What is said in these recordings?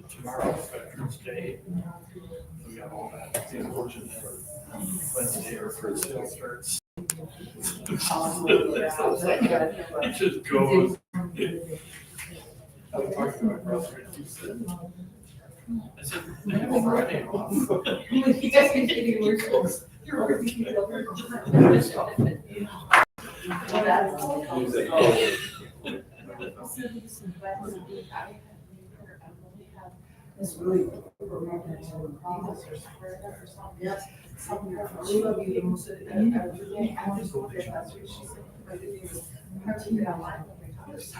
Tomorrow's Veterans Day. We got all that. Unfortunately, Wednesday or for sale starts. It just goes. I was talking to my brother and he said, I said, I have Friday off. You guys can give you more schools. You're already keeping up. It's really. Yes. She loved you the most. I just looked at last week. She said, I didn't even. Her team got online. Because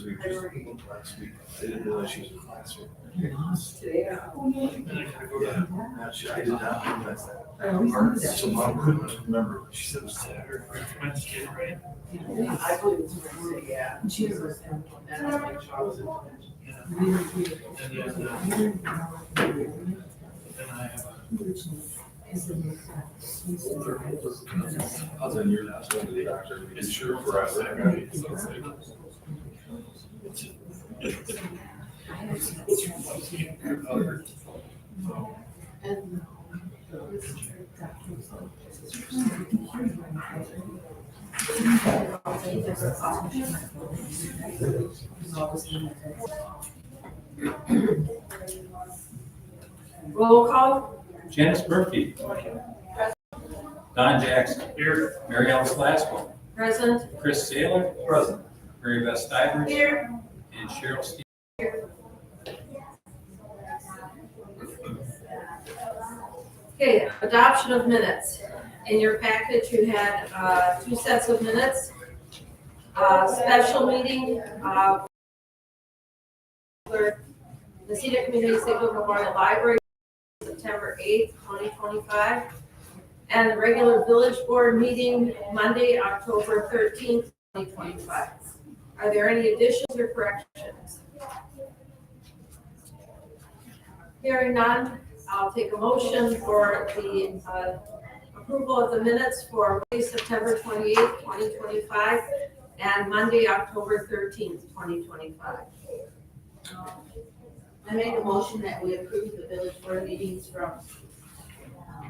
we just looked last week. I didn't realize she was in class. Today. Yeah, I did not realize that. So mom couldn't remember. She said it was Saturday. Wednesday, right? I believe it's Wednesday, yeah. And she was. And then, then I have I was in your last one to the doctor. It's sure forever. Roll call. Janice Murphy. Don Jackson. here. Mary Alice Glasgow. Present. Chris Saylor. Present. Mary Beth Stivers. Here. And Cheryl Steve. Okay, adoption of minutes. In your package, you had 2 sets of minutes. Special meeting, for Necedah Community Signal Memorial Library, September 8th, 2025. And the regular village board meeting, Monday, October 13th, 2025. Are there any additions or corrections? Hearing none, I'll take a motion for the approval of the minutes for Monday, September 28th, 2025, and Monday, October 13th, 2025. I make a motion that we approve the village board meetings from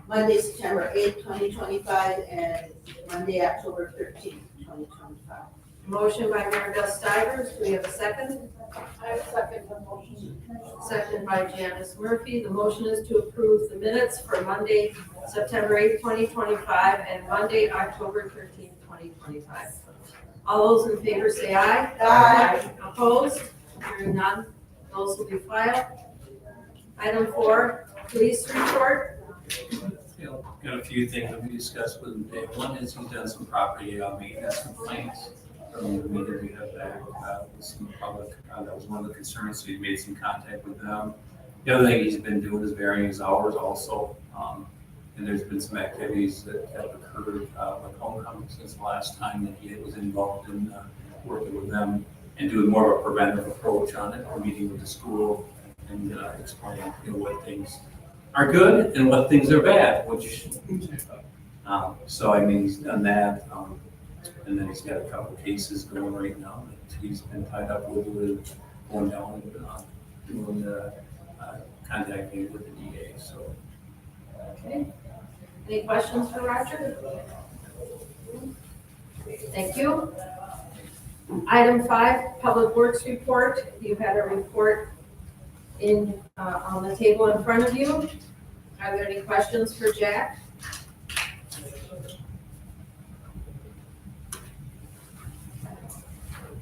Monday, September 8th, 2025, and Monday, October 13th, 2025. Motion by Mary Beth Stivers. Do we have a second? I second the motion. Second by Janice Murphy. The motion is to approve the minutes for Monday, September 8th, 2025, and Monday, October 13th, 2025. All those in favor say aye. Aye. Opposed? Hearing none, those will be filed. Item 4, police report. Got a few things that we discussed with him today. One is he's done some property maintenance complaints from the meeting we had back with some public. That was one of the concerns, so he made some contact with them. The other thing he's been doing is varying his hours also. And there's been some activities that have occurred like homecoming since the last time that he was involved in working with them and doing more of a preventive approach on it, meeting with the school and explaining what things are good and what things are bad, which, so I mean, he's done that. And then he's got a couple of cases going right now that he's been tied up with going down and doing contacting with the DA, so. Okay. Any questions for Roger? Thank you. Item 5, Public Works Report. You had a report in on the table in front of you. Are there any questions for Jack?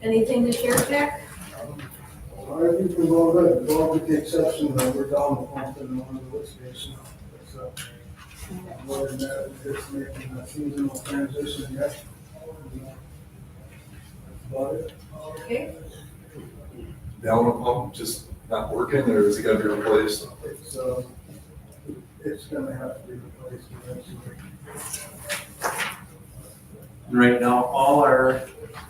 Anything to share, Jack? I think we're all good, well, with the exception that we're down the pump and on the lift station. So, other than that, we're just making a seasonal transition yet. That's about it. Okay. Down the pump just not working, or is it gotta be replaced? It's gonna have to be replaced eventually. And right now, all our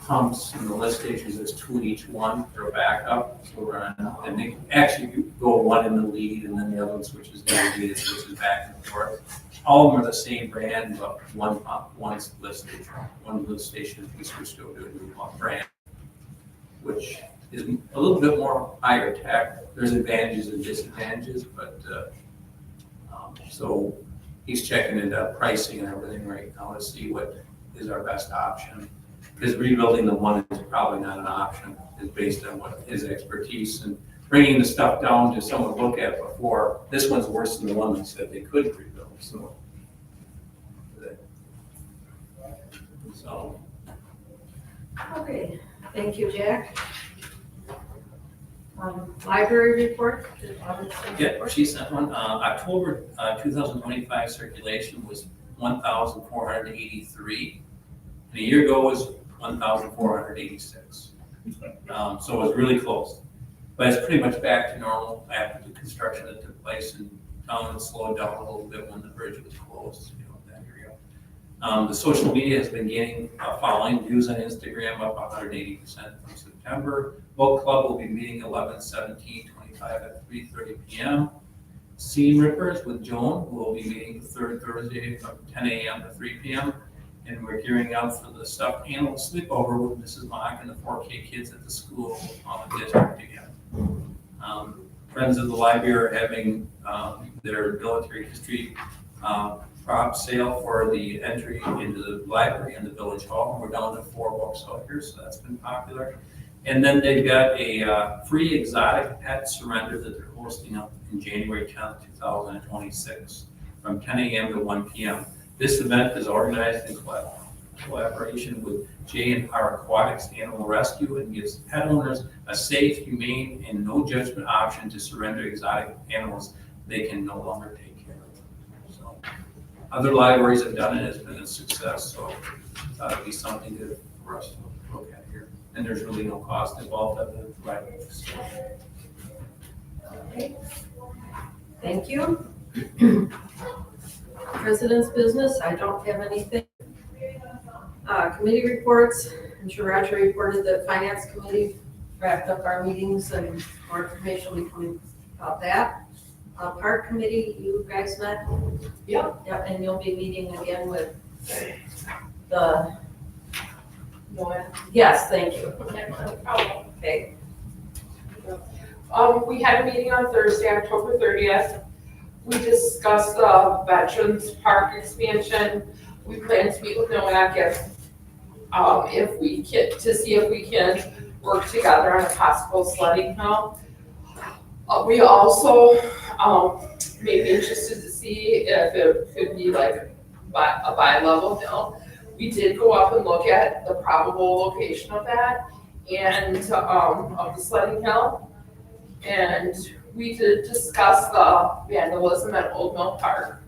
pumps in the lift stations, there's 2 in each one for a backup. So we're on, and they actually go one in the lead and then the other one switches to the lead, it switches back and forth. All of them are the same brand, but one pump, one's lift station. One lift station we switched over to a new brand, which is a little bit more higher tech. There's advantages and disadvantages, but, so he's checking into pricing and everything right now to see what is our best option. Because rebuilding the one is probably not an option, is based on what his expertise and bringing the stuff down to someone to look at before. This one's worse than the one that said they could rebuild, so. So, Okay, thank you, Jack. Library report? yeah, she sent one, October 2025 circulation was 1,483. And a year ago was 1,486. So it was really close. But it's pretty much back to normal after the construction that took place in town. It slowed down a little bit when the bridge was closed, you know, in that area. The social media has been gaining following. Views on Instagram up 180% from September. Book Club will be meeting 11/17/25 at 3:30 p.m. Scene Rippers with Joan will be meeting the third Thursday from 10 a.m. to 3 p.m. And we're gearing up for the stuffed animal sleepover with Mrs. Mock and the 4K kids at the school on the district again. Friends of the library are having their military history prop sale for the entry into the library and the village hall. We're down to 4 books out here, so that's been popular. And then they've got a free exotic pet surrender that they're hosting up in January 10th, 2026 from 10 a.m. to 1 p.m. This event is organized in collaboration with J&R Aquatics Animal Rescue and gives pet owners a safe, humane, and no judgment option to surrender exotic animals they can no longer take care of. So, other libraries have done it, it's been a success, so that would be something good for us to look at here. And there's really no cost involved other than providing the store. Okay. Thank you. President's business, I don't have anything. Committee reports, I'm sure Roger reported that Finance Committee wrapped up our meetings and more information will be coming about that. Park Committee, you guys met? Yep. Yep, and you'll be meeting again with the, yes, thank you. Okay. We had a meeting on Thursday, October 30th. We discussed the Veterans Park expansion. We plan to meet with Necedah if we can, to see if we can work together on a possible sledding hill. We also may be interested to see if it could be like a bi-level hill. We did go up and look at the probable location of that and of the sledding hill. And we did discuss the vandalism at Old Mill Park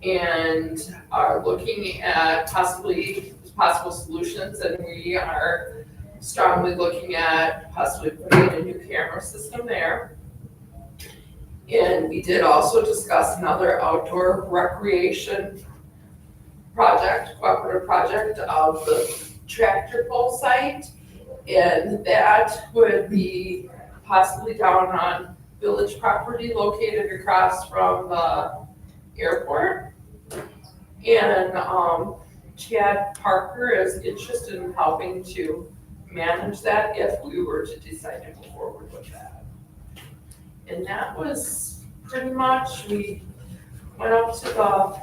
and are looking at possible solutions, and we are strongly looking at possibly putting in a new camera system there. And we did also discuss another outdoor recreation project, cooperative project of the tractor pull site, and that would be possibly down on village property located across from the airport. And Chad Parker is interested in helping to manage that if we were to decide to go forward with that. And that was pretty much, we went up to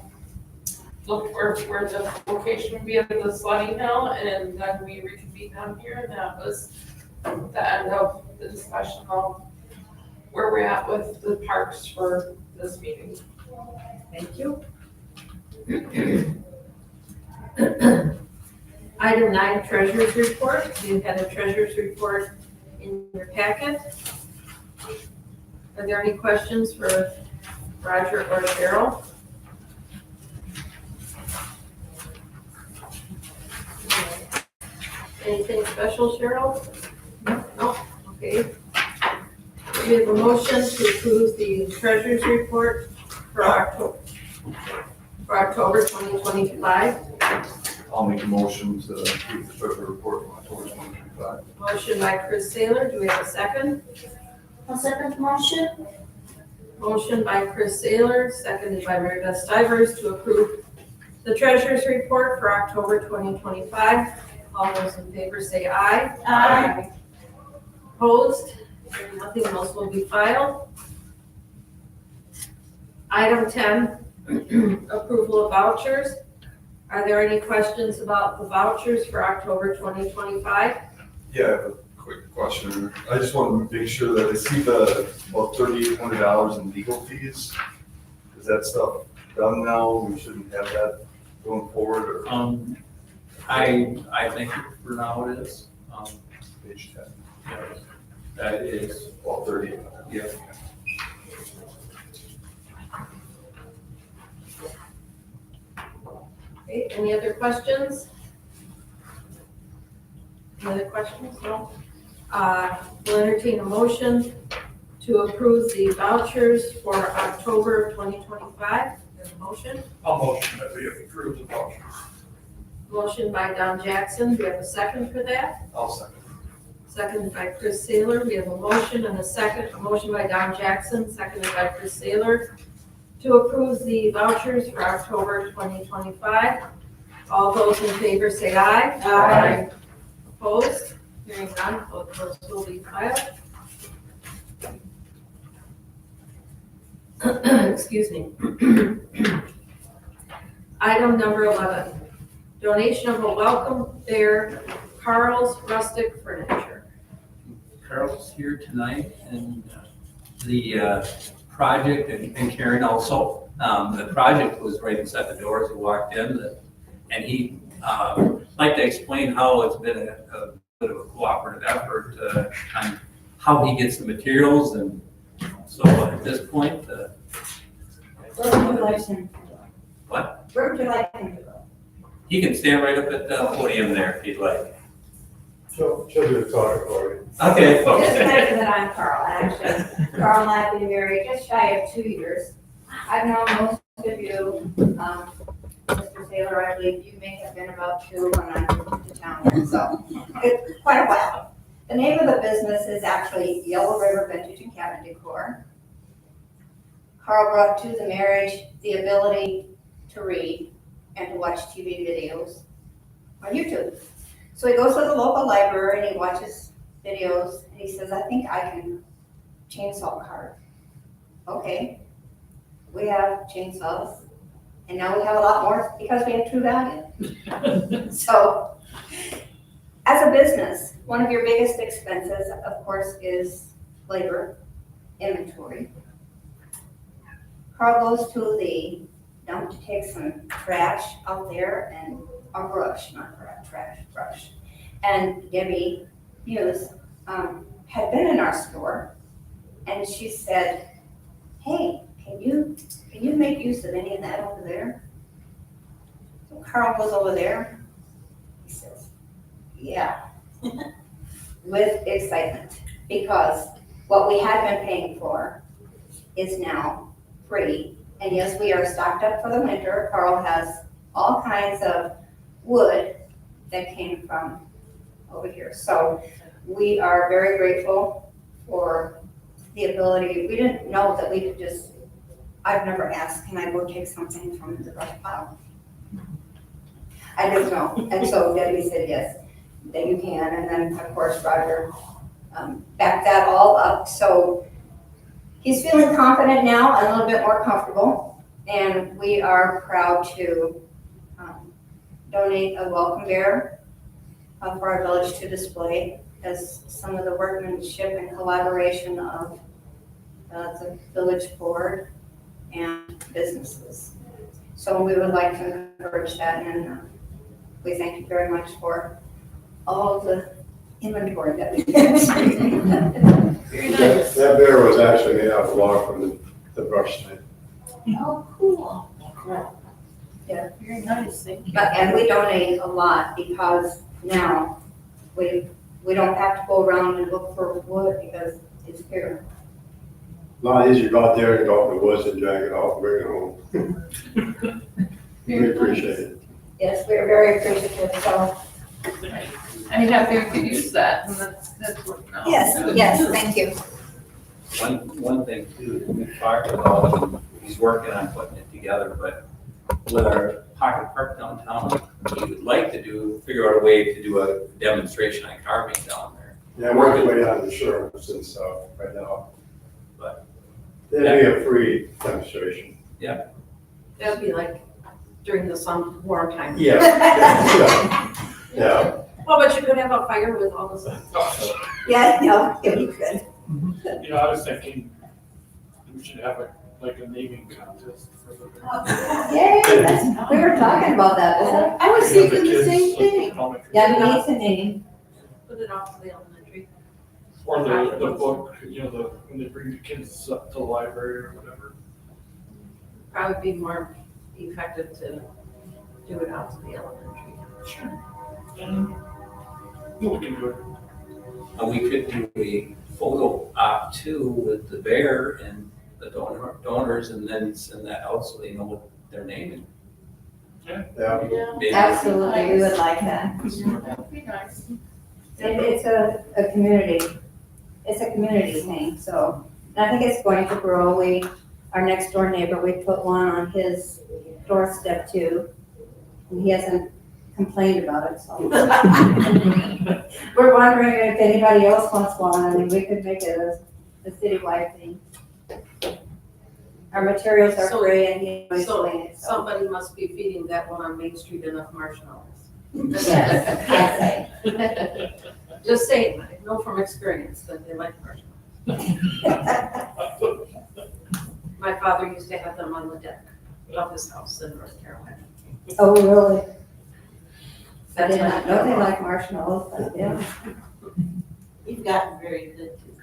look where the location would be of the sledding hill, and then we reconvened down here, and that was the end of the discussion of where we're at with the parks for this meeting. Thank you. Item 9, Treasurer's Report. You had a Treasurer's Report in your packet. Are there any questions for Roger or Cheryl? Anything special, Cheryl? No? Okay. We have a motion to approve the Treasurer's Report for October 2025. I'll make a motion to approve the treasury report from October 2025. Motion by Chris Saylor. Do we have a second? I'll second the motion. Motion by Chris Saylor, seconded by Mary Beth Stivers to approve the Treasurer's Report for October 2025. All those in favor say aye. Aye. Opposed? Hearing nothing, those will be filed. Item 10, approval of vouchers. Are there any questions about the vouchers for October 2025? Yeah, I have a quick question. I just want to make sure that I see the about $3,800 in legal fees. Is that stuff done now? We shouldn't have that going forward, or I think for now it is. page 10? Yeah, that is, Well, 30. yeah. Okay, any other questions? Any other questions? No? We'll entertain a motion to approve the vouchers for October 2025. There's a motion. I'll motion that we approve the vouchers. Motion by Don Jackson. Do we have a second for that? I'll second. Seconded by Chris Saylor. We have a motion and a second. A motion by Don Jackson, seconded by Chris Saylor, to approve the vouchers for October 2025. All those in favor say aye. Aye. Opposed? Hearing none, both those will be filed. Excuse me. Item number 11, donation of a welcome fair, Carl's Rustic Furniture. Carl's here tonight, and the project, and Karen also, the project was right inside the door as you walked in, and he like to explain how it's been a bit of a cooperative effort on how he gets the materials, and so at this point, Where would you like him to go? What? Where would you like him to go? he can stand right up at the podium there if you'd like. She'll do the talking for you. Okay. Just mention that I'm Carl, actually. Carl and I have been married just shy of 2 years. I've known most of you, Mr. Taylor, I believe you may have been about 2 when I moved to town, so it's quite a while. The name of the business is actually Yellow River Vintage and Cabinet Decor. Carl brought to the marriage the ability to read and to watch TV videos on YouTube. So he goes to the local library and he watches videos and he says, I think I can chainsaw carve. Okay, we have chainsaws and now we have a lot more because we have True Value. So as a business, one of your biggest expenses, of course, is labor, inventory. Carl goes to the dump to take some trash out there and, or brush, not trash, brush. And Debbie Hughes had been in our store and she said, hey, can you make use of any of that over there? So Carl goes over there. He says, yeah, with excitement, because what we had been paying for is now free. And yes, we are stocked up for the winter. Carl has all kinds of wood that came from over here. So we are very grateful for the ability. We didn't know that we could just, I've never asked, can I go take something from the brush pile? I didn't know. And so Debbie said yes, that you can. And then of course Roger backed that all up. So he's feeling confident now, a little bit more comfortable. And we are proud to donate a welcome bear for our village to display as some of the workmanship and collaboration of the village board and businesses. So we would like to encourage that, and we thank you very much for all of the inventory that we have. Very nice. That bear was actually made out of log from the brush side. Oh, cool. Yeah, very nice, thank you. But, and we donate a lot because now we don't have to go around and look for wood because it's here. A lot easier to go out there and go out in the woods and drag it out and bring it home. We appreciate it. Yes, we're very appreciative, so, I'm happy we could use that, and that's working out. yes, thank you. One thing too, we talked about, he's working on putting it together, but with our pocket park downtown, he would like to figure out a way to do a demonstration on carving down there. Yeah, I'm working way on insurance and stuff right now. But- That'd be a free demonstration. That'd be like during the sun, warm time. Yeah, yeah. Well, but you could have a fire with all the sun. Yeah, no, it'd be good. You know, I was thinking we should have like a naming contest for the. Yay, we were talking about that, wasn't it? I was thinking the same thing. Yeah, we need to name. Put it off to the elementary. Or the book, you know, when they bring the kids up to the library or whatever. Probably be more effective to do it out to the elementary. Sure. We can do it. And we could do a photo op too with the bear and the donors and then send that out so they know what their name Yeah. is. Absolutely, we would like that. That'd be nice. It's a community thing, so, and I think it's going to grow. Our next door neighbor, we put one on his doorstep too, and he hasn't complained about it, so. We're wondering if anybody else wants one. I mean, we could make it a citywide thing. Our materials are So- free and he always so- doing it, so. Somebody must be feeding that one on Main Street enough marshmallows. Yes, I say. Just saying, I know from experience that they like marshmallows. My father used to have them on the deck of his house in North Carolina. Oh, really? I That's did when not I know they know. like marshmallows, but yeah. You've gotten very good too,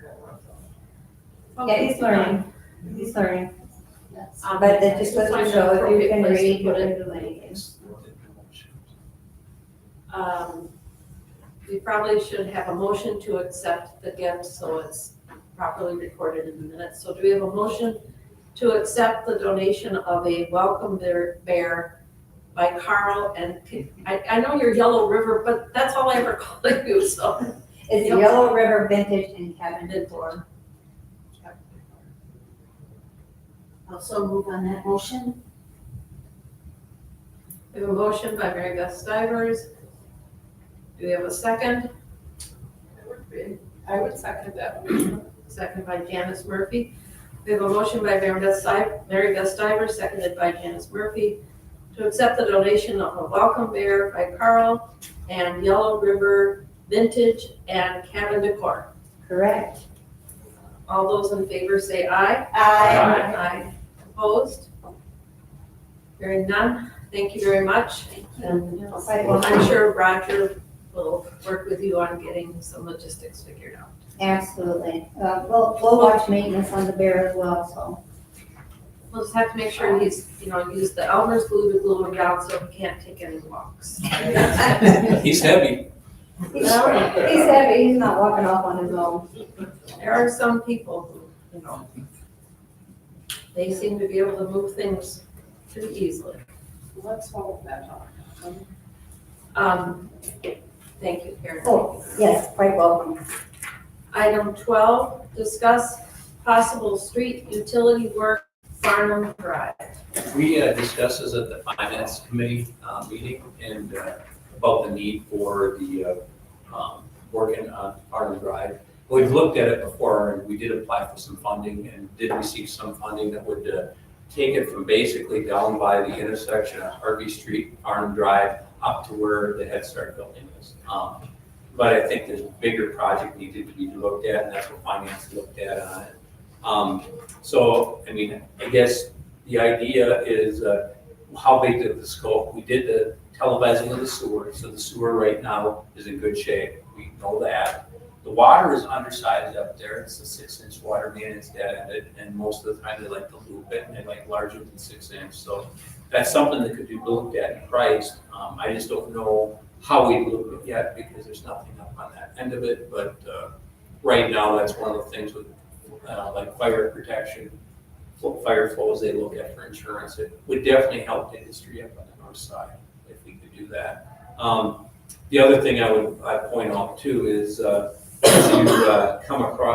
Yeah, he's learning. He's learning. Um, But that just goes to show if you can Place to read, you put can it. do anything. We probably should have a motion to accept the gift, so it's properly recorded in the minutes. So do we have a motion to accept the donation of a welcome bear by Carl and, I know you're Yellow River, but that's all I ever call you, so. It's Yellow River Vintage and Cabin Decor. Also move on that motion. We have a motion by Mary Beth Stivers. Do we have a second? I would second that. Second by Janice Murphy. We have a motion by Mary Beth Stivers, seconded by Janice Murphy, to accept the donation of a welcome bear by Carl and Yellow River Vintage and Cabin Decor. Correct. All those in favor say aye. Aye. Opposed? Hearing none, thank you very much. And I'm sure Roger will work with you on getting some logistics figured out. Absolutely. We'll watch maintenance on the bear as well, so. We'll just have to make sure he's, use the Elmer's glue to glue him down so he can't take any walks. He's heavy. He's heavy, he's not walking off on his own. There are some people who, they seem to be able to move things pretty easily. Let's hold that talk. Thank you, Karen. Oh, yes, quite welcome. Item 12, discuss possible street utility work, Farnham Drive. We discussed this at the finance committee meeting and about the need for the working on Farnham Drive. We've looked at it before and we did apply for some funding and did receive some funding that would take it from basically down by the intersection of Harvey Street, Farnham Drive, up to where the Head Start building is. But I think there's a bigger project needed to be looked at, and that's what finance looked at on it. So, I mean, I guess the idea is how big is the scope? We did the televising of the sewer, so the sewer right now is in good shape. We know that. The water is undersized up there. It's a 6-inch water main, it's dead-ended, and most of the time they like to loop it, and they like larger than 6 inch. So that's something that could be looked at and priced. I just don't know how we look it yet because there's nothing up on that end of it. But right now, that's one of the things with like fire protection, fire flows they look at for insurance. It would definitely help the industry up on the north side if we could do that. The other thing I'd point out too is as you come across